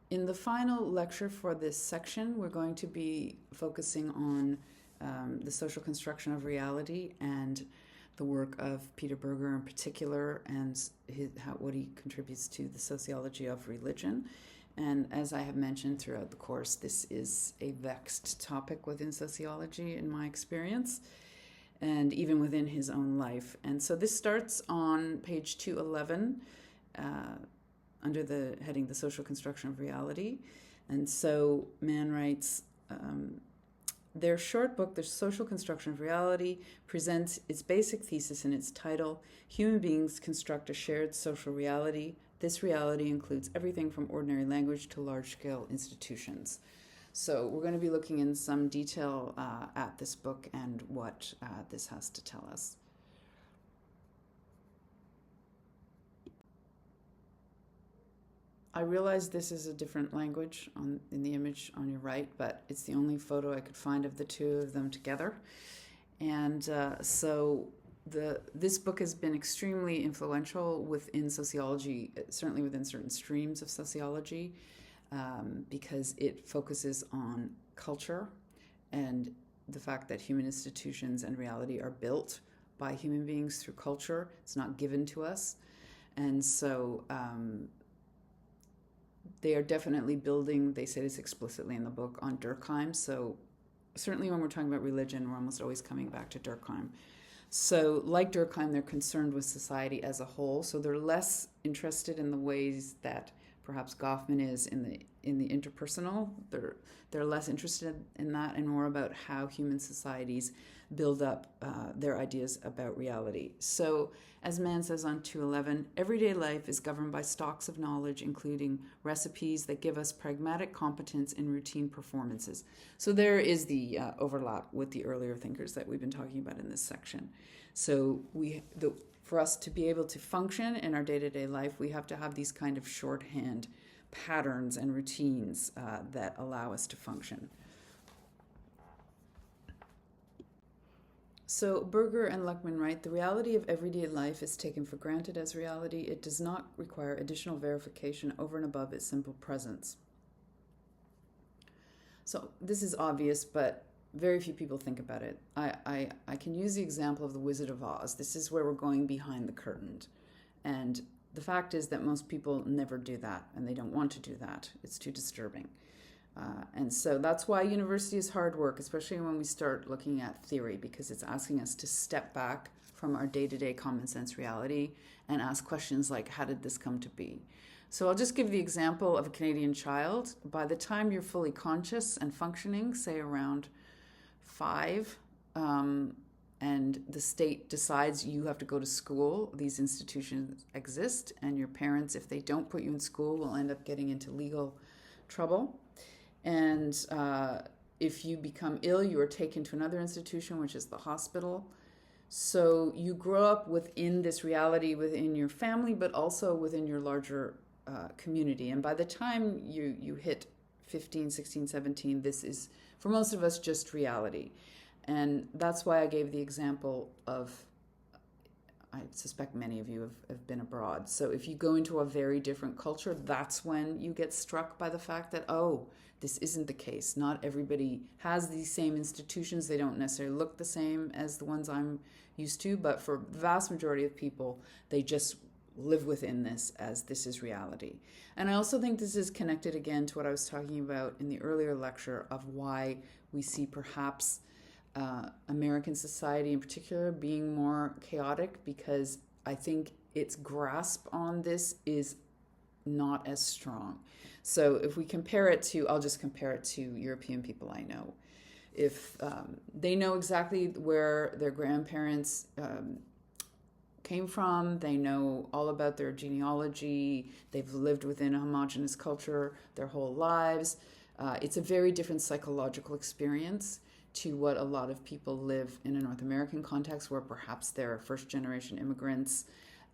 In the final lecture for this section, we're going to be focusing on the social construction of reality and the work of Peter Berger in particular, and what he contributes to the sociology of religion. And as I have mentioned throughout the course, this is a vexed topic within sociology, in my experience, and even within his own life. And so this starts on page 211, under the heading The Social Construction of Reality. And so Mann writes, their short book, The Social Construction of Reality, presents its basic thesis in its title: human beings construct a shared social reality. This reality includes everything from ordinary language to large-scale institutions. So we're going to be looking in some detail at this book and what this has to tell us. I realize this is a different language in the image on your right, but it's the only photo I could find of the two of them together. And so this book has been extremely influential within sociology, certainly within certain streams of sociology, because it focuses on culture and the fact that human institutions and reality are built by human beings through culture. It's not given to us. And so they are definitely building, they say this explicitly in the book, on Durkheim. So certainly when we're talking about religion, we're almost always coming back to Durkheim. So like Durkheim, they're concerned with society as a whole. So they're less interested in the ways that perhaps Goffman is in the interpersonal. They're less interested in that and more about how human societies build up their ideas about reality. So as Mann says on 211, everyday life is governed by stocks of knowledge, including recipes that give us pragmatic competence in routine performances. So there is the overlap with the earlier thinkers that we've been talking about in this section. So for us to be able to function in our day-to-day life, we have to have these kind of shorthand patterns and routines that allow us to function. So Berger and Luckman write, the reality of everyday life is taken for granted as reality. It does not require additional verification over and above its simple presence. So this is obvious, but very few people think about it. I can use the example of The Wizard of Oz. This is where we're going behind the curtain. And the fact is that most people never do that, and they don't want to do that. It's too disturbing. And so that's why university is hard work, especially when we start looking at theory, because it's asking us to step back from our day-to-day common sense reality and ask questions like, how did this come to be? So I'll just give the example of a Canadian child. By the time you're fully conscious and functioning, say around 5, and the state decides you have to go to school, these institutions exist, and your parents, if they don't put you in school, will end up getting into legal trouble. And if you become ill, you are taken to another institution, which is the hospital. So you grow up within this reality within your family, but also within your larger community. And by the time you hit 15, 16, 17, this is, for most of us, just reality. And that's why I gave the example of, I suspect many of you have been abroad. So if you go into a very different culture, that's when you get struck by the fact that, oh, this isn't the case. Not everybody has these same institutions. They don't necessarily look the same as the ones I'm used to, but for the vast majority of people, they just live within this as this is reality. And I also think this is connected again to what I was talking about in the earlier lecture of why we see perhaps American society in particular being more chaotic, because I think its grasp on this is not as strong. So if we compare it to, I'll just compare it to European people I know. If they know exactly where their grandparents came from, they know all about their genealogy, they've lived within a homogenous culture their whole lives. It's a very different psychological experience to what a lot of people live in a North American context, where perhaps they're first-generation immigrants,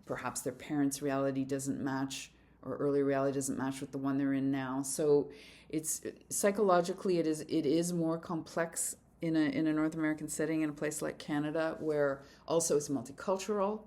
perhaps their parents' reality doesn't match, or early reality doesn't match with the one they're in now. So it's psychologically it is more complex in a North American setting, in a place like Canada, where also it's multicultural.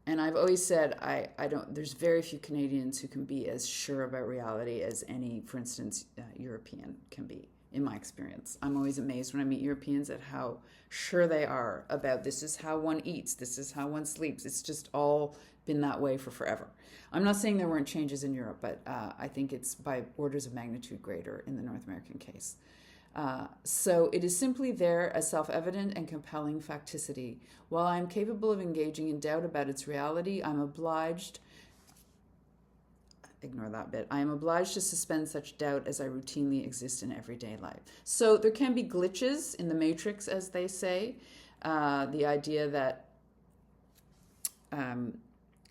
And I've always said I don't. There's very few Canadians who can be as sure about reality as any, for instance, European can be. In my experience, I'm always amazed when I meet Europeans at how sure they are about this is how one eats, this is how one sleeps. It's just all been that way for forever. I'm not saying there weren't changes in Europe, but I think it's by orders of magnitude greater in the North American case. So it is simply there as self-evident and compelling facticity. While I am capable of engaging in doubt about its reality, I'm obliged, ignore that bit, I am obliged to suspend such doubt as I routinely exist in everyday life. So there can be glitches in the matrix, as they say. The idea that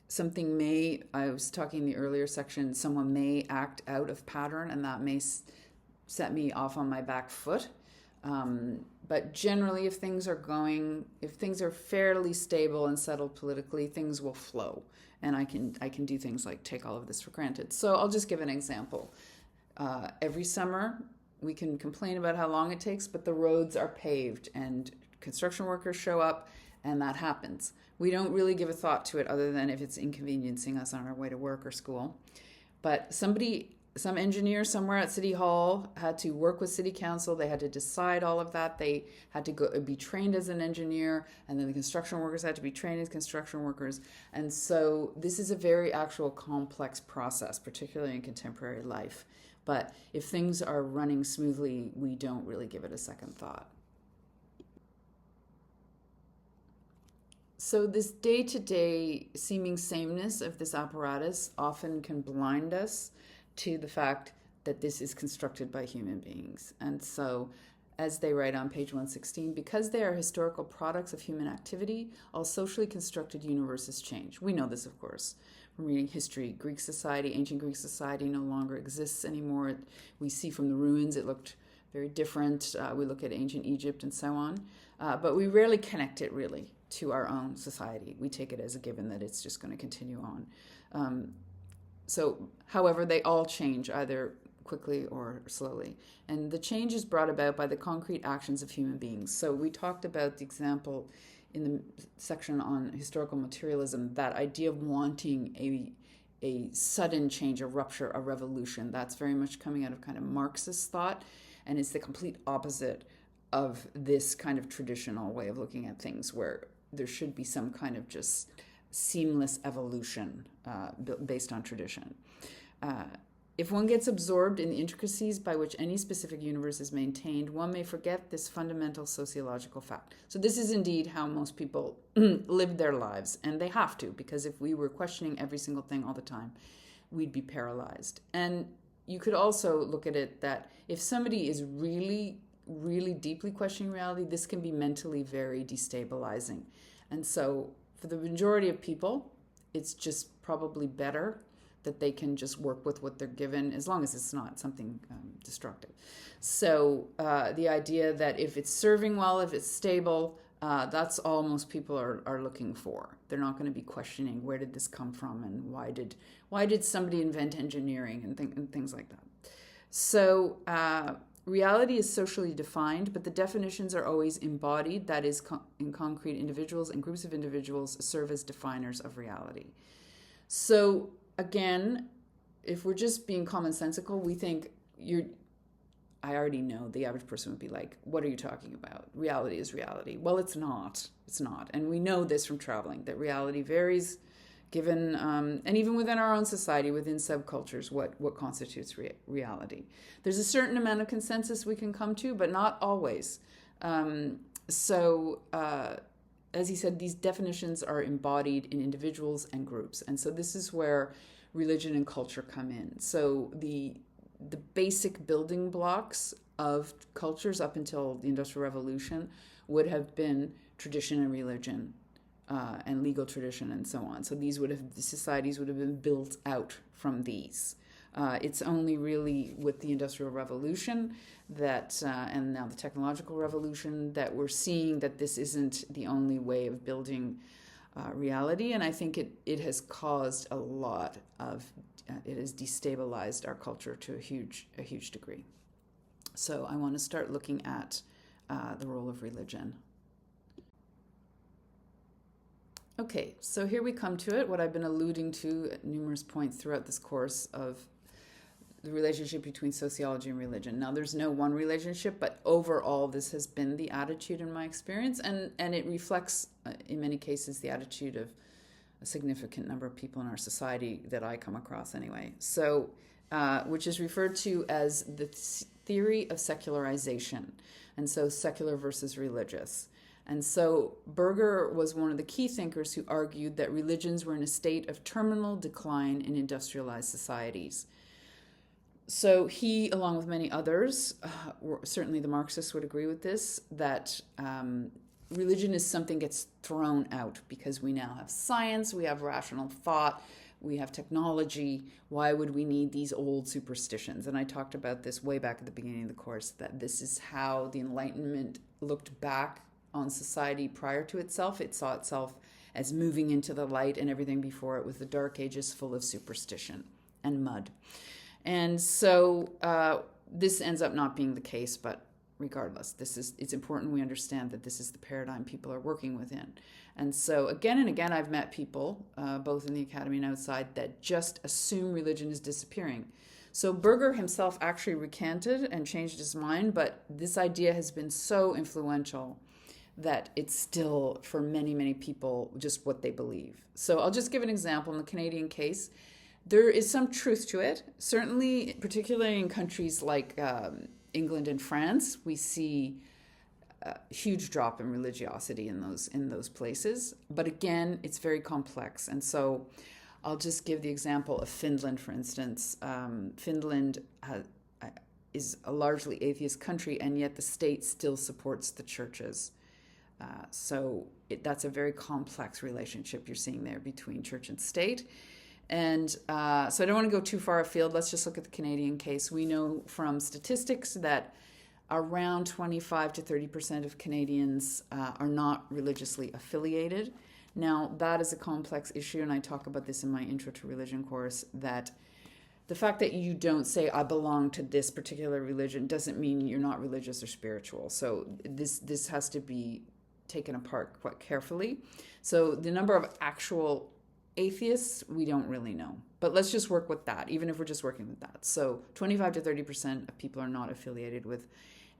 something may, I was talking in the earlier section, someone may act out of pattern and that may set me off on my back foot. But generally, if things are fairly stable and settled politically, things will flow. And I can do things like take all of this for granted. So I'll just give an example. Every summer, we can complain about how long it takes, but the roads are paved and construction workers show up, and that happens. We don't really give a thought to it other than if it's inconveniencing us on our way to work or school. But some engineer somewhere at City Hall had to work with City Council. They had to decide all of that. They had to be trained as an engineer, and then the construction workers had to be trained as construction workers. And so this is a very actual complex process, particularly in contemporary life. But if things are running smoothly, we don't really give it a second thought. So this day-to-day seeming sameness of this apparatus often can blind us to the fact that this is constructed by human beings. And so, as they write on page 116, because they are historical products of human activity, all socially constructed universes change. We know this, of course, from reading history. Greek society, ancient Greek society no longer exists anymore. We see from the ruins it looked very different. We look at ancient Egypt and so on. But we rarely connect it really to our own society. We take it as a given that it's just going to continue on. However, they all change either quickly or slowly. And the change is brought about by the concrete actions of human beings. So we talked about the example in the section on historical materialism, that idea of wanting a sudden change, a rupture, a revolution. That's very much coming out of kind of Marxist thought, and it's the complete opposite of this kind of traditional way of looking at things where there should be some kind of just seamless evolution based on tradition. If one gets absorbed in the intricacies by which any specific universe is maintained, one may forget this fundamental sociological fact. So this is indeed how most people live their lives, and they have to, because if we were questioning every single thing all the time, we'd be paralyzed. And you could also look at it that if somebody is really, really deeply questioning reality, this can be mentally very destabilizing. And so for the majority of people, it's just probably better that they can just work with what they're given, as long as it's not something destructive. So the idea that if it's serving well, if it's stable, that's all most people are looking for. They're not going to be questioning where did this come from and why did somebody invent engineering and things like that. So reality is socially defined, but the definitions are always embodied, that is, in concrete individuals, and groups of individuals serve as definers of reality. So again, if we're just being commonsensical, we think I already know the average person would be like, what are you talking about? Reality is reality. Well, it's not. It's not. And we know this from traveling, that reality varies given, and even within our own society, within subcultures, what constitutes reality. There's a certain amount of consensus we can come to, but not always. As he said, these definitions are embodied in individuals and groups. And so this is where religion and culture come in. So the basic building blocks of cultures up until the Industrial Revolution would have been tradition and religion, and legal tradition and so on. So the societies would have been built out from these. It's only really with the Industrial Revolution that, and now the technological revolution, that we're seeing that this isn't the only way of building reality. And I think it has caused a lot of, it has destabilized our culture to a huge degree. So I want to start looking at the role of religion. Okay, so here we come to it, what I've been alluding to at numerous points throughout this course of the relationship between sociology and religion. Now, there's no one relationship, but overall, this has been the attitude in my experience, and it reflects, in many cases, the attitude of a significant number of people in our society that I come across anyway. So, which is referred to as the theory of secularization, and so secular versus religious. And so Berger was one of the key thinkers who argued that religions were in a state of terminal decline in industrialized societies. So he, along with many others, certainly the Marxists would agree with this, that religion is something gets thrown out because we now have science, we have rational thought, we have technology. Why would we need these old superstitions? And I talked about this way back at the beginning of the course, that this is how the Enlightenment looked back on society prior to itself. It saw itself as moving into the light, and everything before it was the Dark Ages full of superstition and mud. And so this ends up not being the case, but regardless, it's important we understand that this is the paradigm people are working within. And so again and again, I've met people, both in the academy and outside, that just assume religion is disappearing. So Berger himself actually recanted and changed his mind, but this idea has been so influential that it's still, for many, many people, just what they believe. So I'll just give an example. In the Canadian case, there is some truth to it. Certainly, particularly in countries like England and France, we see a huge drop in religiosity in those places. But again, it's very complex. And so I'll just give the example of Finland, for instance. Finland is a largely atheist country, and yet the state still supports the churches. That's a very complex relationship you're seeing there between church and state. And so I don't want to go too far afield. Let's just look at the Canadian case. We know from statistics that around 25 to 30% of Canadians are not religiously affiliated. Now, that is a complex issue, and I talk about this in my Intro to Religion course, that the fact that you don't say, I belong to this particular religion, doesn't mean you're not religious or spiritual. So this has to be taken apart quite carefully. So the number of actual atheists, we don't really know. But let's just work with that, even if we're just working with that. So 25 to 30% of people are not affiliated with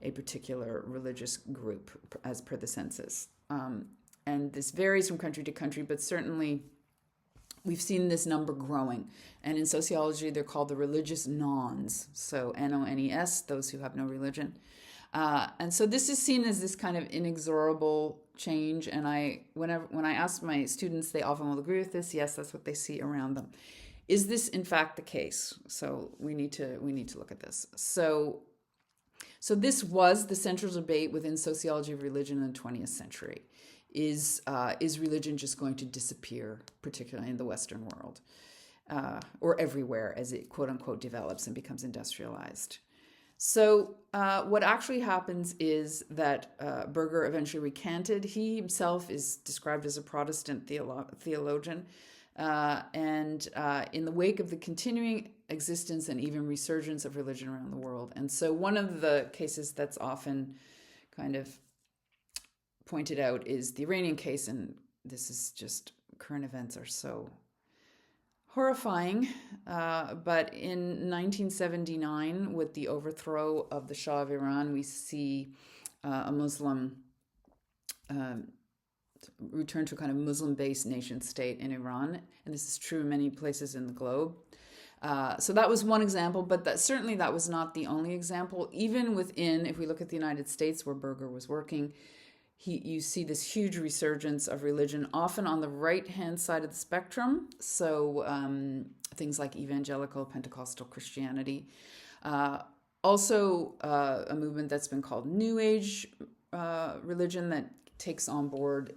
a particular religious group as per the census. And this varies from country to country, but certainly we've seen this number growing. And in sociology, they're called the religious nons. So N-O-N-E-S, those who have no religion. And so this is seen as this kind of inexorable change. And when I ask my students, they often will agree with this. Yes, that's what they see around them. Is this in fact the case? So we need to look at this. So this was the central debate within sociology of religion in the 20th century. Is religion just going to disappear, particularly in the Western world, or everywhere as it quote unquote develops and becomes industrialized? So what actually happens is that Berger eventually recanted. He himself is described as a Protestant theologian. And in the wake of the continuing existence and even resurgence of religion around the world. And so one of the cases that's often kind of pointed out is the Iranian case. And this is just, current events are so horrifying, but in 1979, with the overthrow of the Shah of Iran, we see a Muslim return to a kind of Muslim-based nation state in Iran, and this is true in many places in the globe. So that was one example, but that was not the only example. Even within, if we look at the United States, where Berger was working, you see this huge resurgence of religion, often on the right-hand side of the spectrum. So things like evangelical, Pentecostal Christianity. Also a movement that's been called New Age religion that takes on board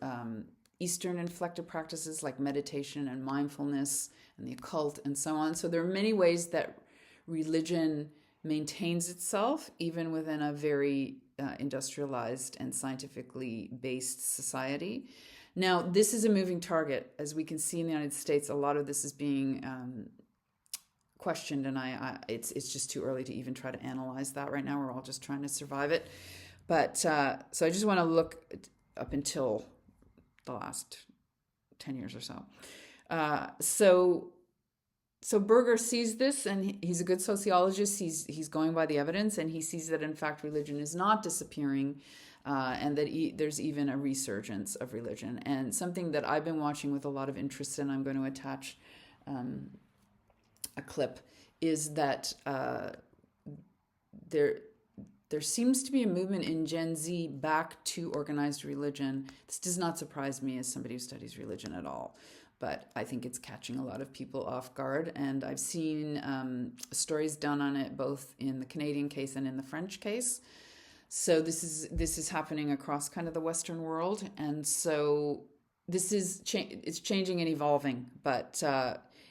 Eastern inflected practices like meditation and mindfulness and the occult and so on. So there are many ways that religion maintains itself even within a very industrialized and scientifically based society. Now, this is a moving target. As we can see in the United States, a lot of this is being questioned, and it's just too early to even try to analyze that right now. We're all just trying to survive it. But so I just want to look up until the last 10 years or so. So Berger sees this, and he's a good sociologist. He's going by the evidence, and he sees that in fact religion is not disappearing, and that there's even a resurgence of religion. And something that I've been watching with a lot of interest, and I'm going to attach a clip, is that there seems to be a movement in Gen Z back to organized religion. This does not surprise me as somebody who studies religion at all, but I think it's catching a lot of people off guard. And I've seen stories done on it both in the Canadian case and in the French case. So this is happening across kind of the Western world, and so this is it's changing and evolving. But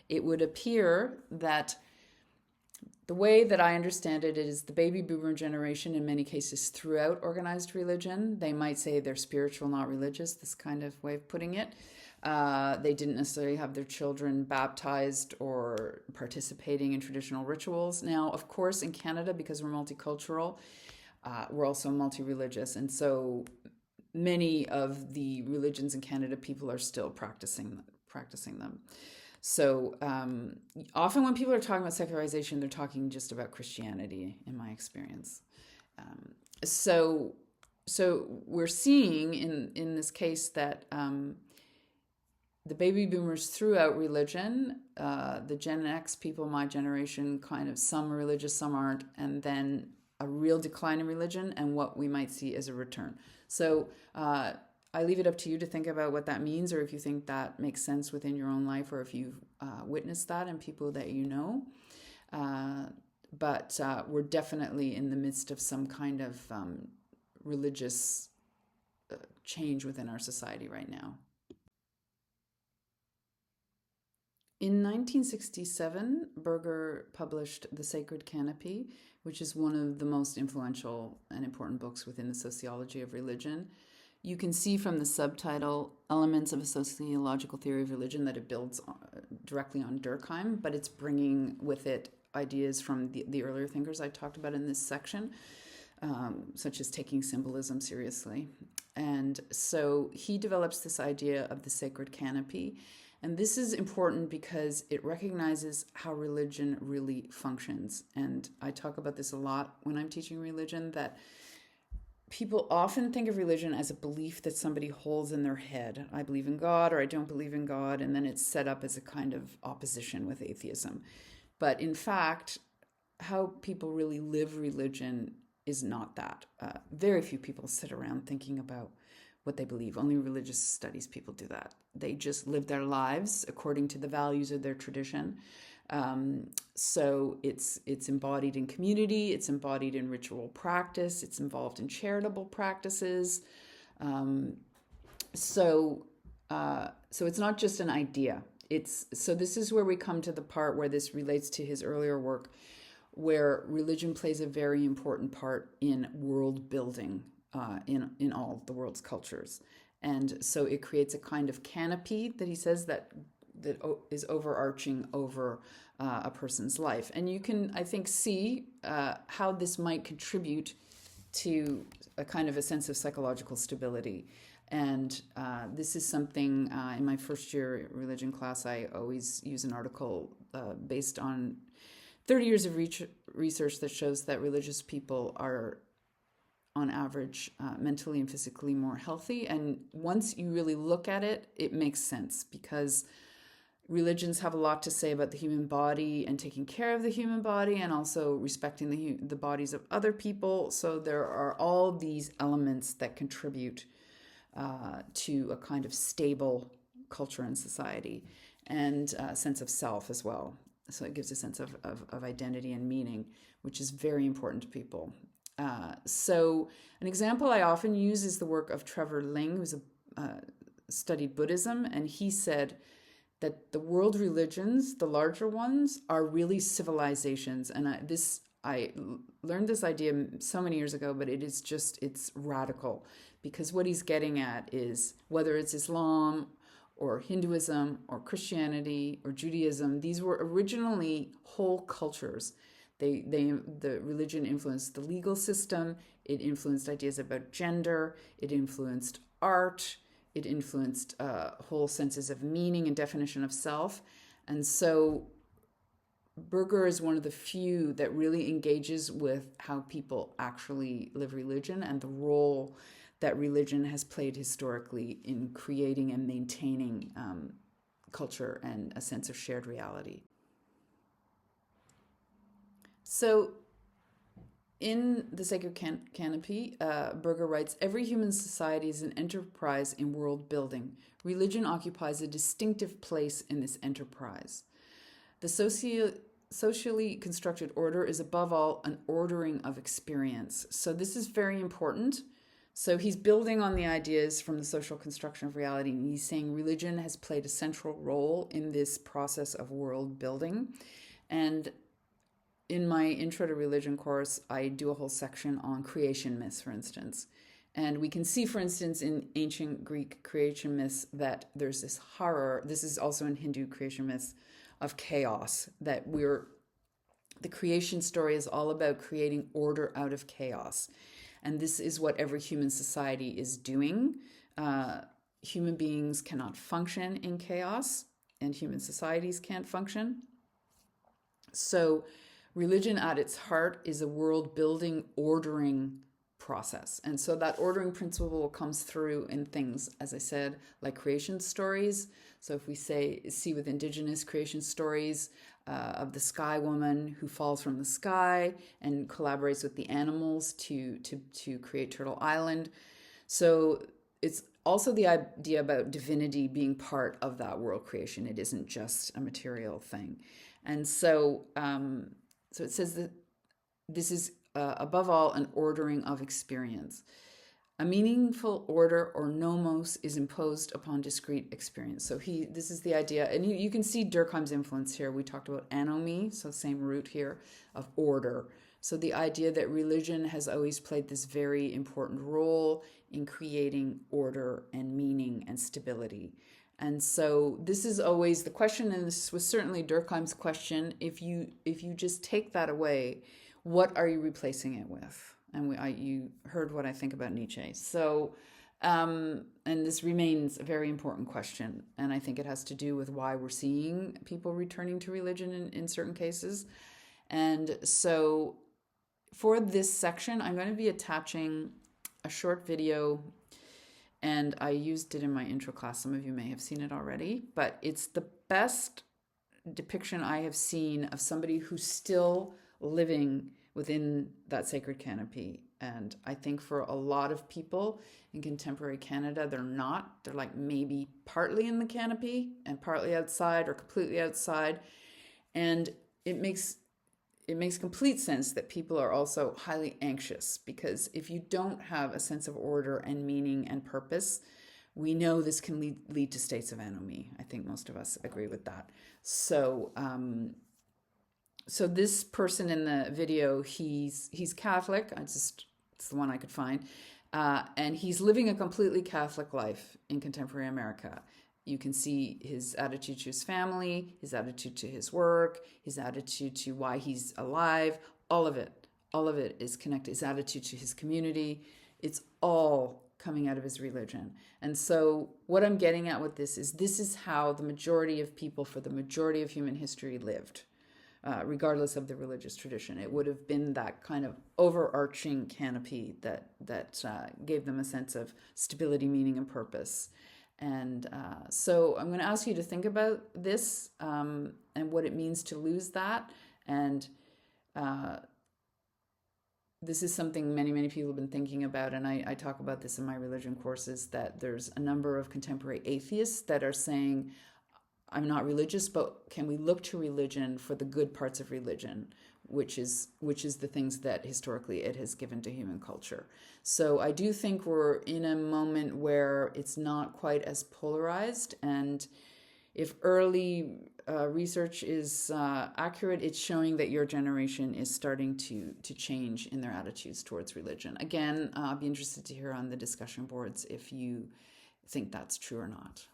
it would appear that the way that I understand it is the baby boomer generation, in many cases, threw out organized religion. They might say they're spiritual, not religious, this kind of way of putting it. They didn't necessarily have their children baptized or participating in traditional rituals. Now, of course, in Canada, because we're multicultural, we're also multi-religious. And so many of the religions in Canada, people are still practicing them. So often when people are talking about secularization, they're talking just about Christianity, in my experience. So we're seeing in this case that the baby boomers threw out religion. The Gen X people, my generation, kind of some are religious, some aren't, and then a real decline in religion, and what we might see as a return. So I leave it up to you to think about what that means, or if you think that makes sense within your own life, or if you've witnessed that in people that you know. But we're definitely in the midst of some kind of religious change within our society right now. In 1967, Berger published The Sacred Canopy, which is one of the most influential and important books within the sociology of religion. You can see from the subtitle, Elements of a Sociological Theory of Religion, that it builds directly on Durkheim, but it's bringing with it ideas from the earlier thinkers I talked about in this section, such as taking symbolism seriously. And so he develops this idea of the sacred canopy. And this is important because it recognizes how religion really functions. And I talk about this a lot when I'm teaching religion, that people often think of religion as a belief that somebody holds in their head. I believe in God, or I don't believe in God, and then it's set up as a kind of opposition with atheism. But in fact, how people really live religion is not that. Very few people sit around thinking about what they believe. Only religious studies people do that. They just live their lives according to the values of their tradition. So it's embodied in community, it's embodied in ritual practice, it's involved in charitable practices. So it's not just an idea. So this is where we come to the part where this relates to his earlier work, where religion plays a very important part in world building in all the world's cultures. And so it creates a kind of canopy that he says that is overarching over a person's life. And you can, I think, see how this might contribute to a kind of a sense of psychological stability. And this is something in my first year religion class, I always use an article based on 30 years of research that shows that religious people are, on average, mentally and physically more healthy. And once you really look at it, it makes sense, because religions have a lot to say about the human body and taking care of the human body, and also respecting the bodies of other people. So there are all these elements that contribute to a kind of stable culture and society, and a sense of self as well. So it gives a sense of identity and meaning, which is very important to people. So an example I often use is the work of Trevor Ling, who's studied Buddhism, and he said that the world religions, the larger ones, are really civilizations. And I learned this idea so many years ago, but it's radical, because what he's getting at is, whether it's Islam or Hinduism or Christianity or Judaism, these were originally whole cultures. The religion influenced the legal system. It influenced ideas about gender. It influenced art. It influenced whole senses of meaning and definition of self. And so Berger is one of the few that really engages with how people actually live religion and the role that religion has played historically in creating and maintaining culture and a sense of shared reality. So in The Sacred Canopy, Berger writes, every human society is an enterprise in world building. Religion occupies a distinctive place in this enterprise. The socially constructed order is above all an ordering of experience. So this is very important. So he's building on the ideas from the social construction of reality, and he's saying religion has played a central role in this process of world building. And in my Intro to Religion course, I do a whole section on creation myths, for instance. And we can see, for instance, in ancient Greek creation myths that there's this horror. This is also in Hindu creation myths of chaos, that the creation story is all about creating order out of chaos. And this is what every human society is doing. Human beings cannot function in chaos, and human societies can't function. So religion at its heart is a world-building, ordering process. And so that ordering principle comes through in things, as I said, like creation stories. So if we see with indigenous creation stories of the sky woman who falls from the sky and collaborates with the animals to create Turtle Island. So it's also the idea about divinity being part of that world creation. It isn't just a material thing. And so so it says that this is, above all, an ordering of experience. A meaningful order or nomos is imposed upon discrete experience. So this is the idea, and you can see Durkheim's influence here. We talked about anomy, so same root here, of order. So the idea that religion has always played this very important role in creating order and meaning and stability. And so this is always the question, and this was certainly Durkheim's question. If you just take that away, what are you replacing it with? And you heard what I think about Nietzsche. So, and this remains a very important question. And I think it has to do with why we're seeing people returning to religion in certain cases. And so for this section, I'm going to be attaching a short video, and I used it in my intro class. Some of you may have seen it already, but it's the best depiction I have seen of somebody who's still living within that sacred canopy. And I think for a lot of people in contemporary Canada, they're not. They're like maybe partly in the canopy and partly outside or completely outside. And it makes complete sense that people are also highly anxious, because if you don't have a sense of order and meaning and purpose, we know this can lead to states of anomie. I think most of us agree with that. So so this person in the video, he's Catholic. It's the one I could find. And he's living a completely Catholic life in contemporary America. You can see his attitude to his family, his attitude to his work, his attitude to why he's alive. All of it is connected. His attitude to his community. It's all coming out of his religion. And so what I'm getting at with this is how the majority of people for the majority of human history lived. Regardless of the religious tradition, it would have been that kind of overarching canopy that gave them a sense of stability, meaning, and purpose. And so I'm going to ask you to think about this and what it means to lose that. And this is something many people have been thinking about, and I talk about this in my religion courses, that there's a number of contemporary atheists that are saying, I'm not religious, but can we look to religion for the good parts of religion, which is the things that historically it has given to human culture. So I do think we're in a moment where it's not quite as polarized, and if early research is accurate, it's showing that your generation is starting to change in their attitudes towards religion. Again, I'll be interested to hear on the discussion boards if you think that's true or not.